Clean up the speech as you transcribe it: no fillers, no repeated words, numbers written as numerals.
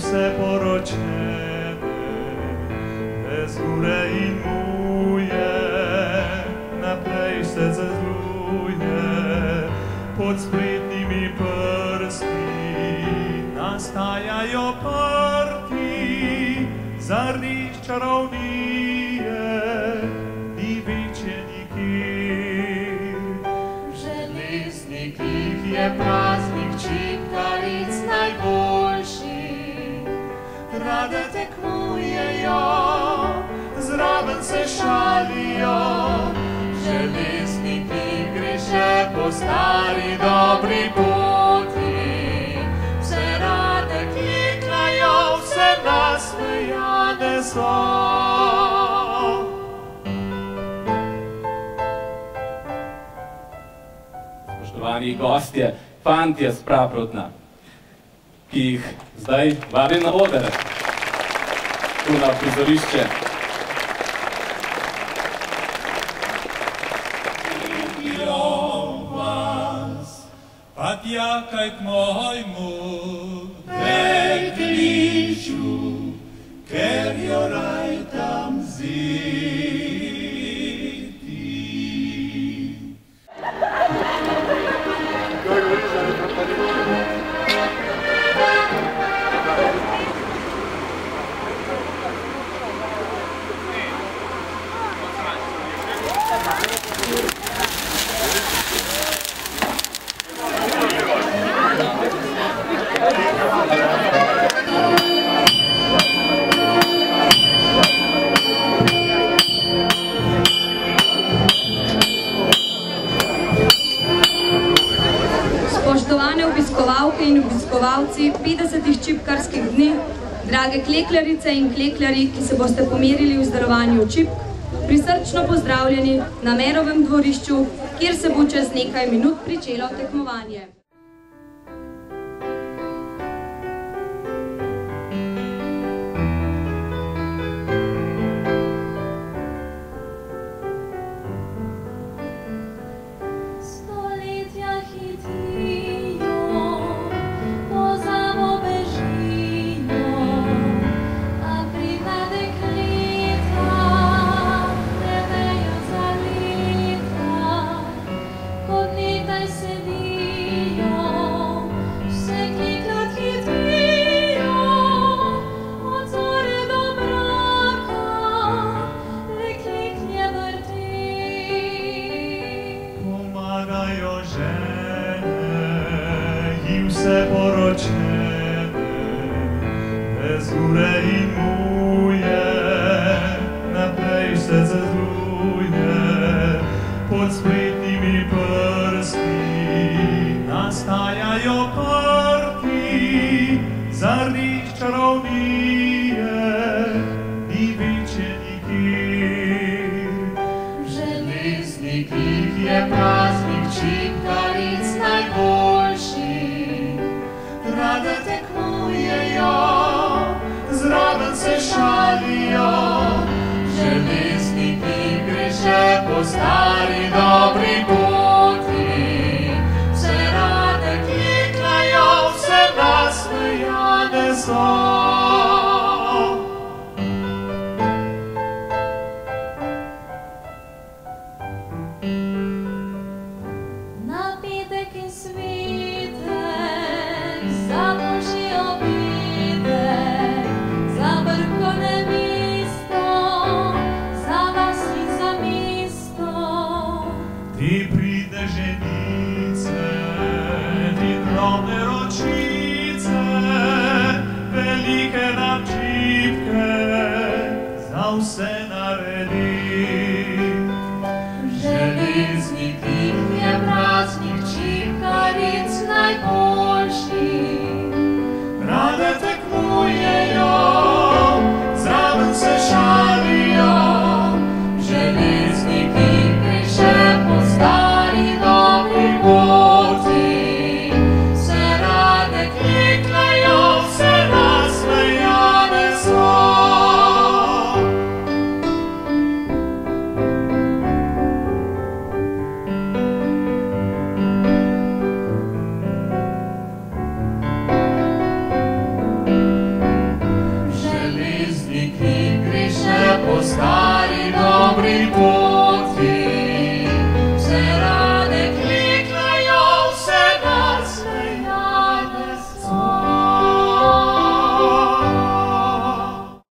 vse poročene, brez ure in muje, naprej se zazuje, pod spletnimi prsti nastajajo prti, zardi čarovnije, ni večje nikjer. V železnikih je praznik čipkaric najboljši, rade tekmujejo, zraven se šalijo. V železniki gre še po stari dobri poti, vse rade kliklajo, vse nasmejane so. Spoštovani gostje, fantje s Praprotna, ki jih zdaj vabim na oder, tu na prizorišče. Pa tjakaj k mojmu dekliču, ker jo raj tam ziti. Spoštovane obiskovalke in obiskovalci 50 čipkarskih dni, drage klekljarice in klekljarji, ki se boste pomerili v izdelovanju čipk, prisrčno pozdravljeni na Merovem dvorišču, kjer se bo čez nekaj minut pričelo tekmovanje. Vse poročene, brez ure in muje, naprej se zazuje, pod spletnimi prsti nastajajo prti, zardi čarovnije, ni večje nikjer. V železnikih je praznik čipkaric najboljši, rade tekmujejo, zraven se šalijo. V železniki gre še po stari dobri poti, vse rade kliklajo, vse nasmejane so. Ti pride ženice, ti drobne ročice, velike nam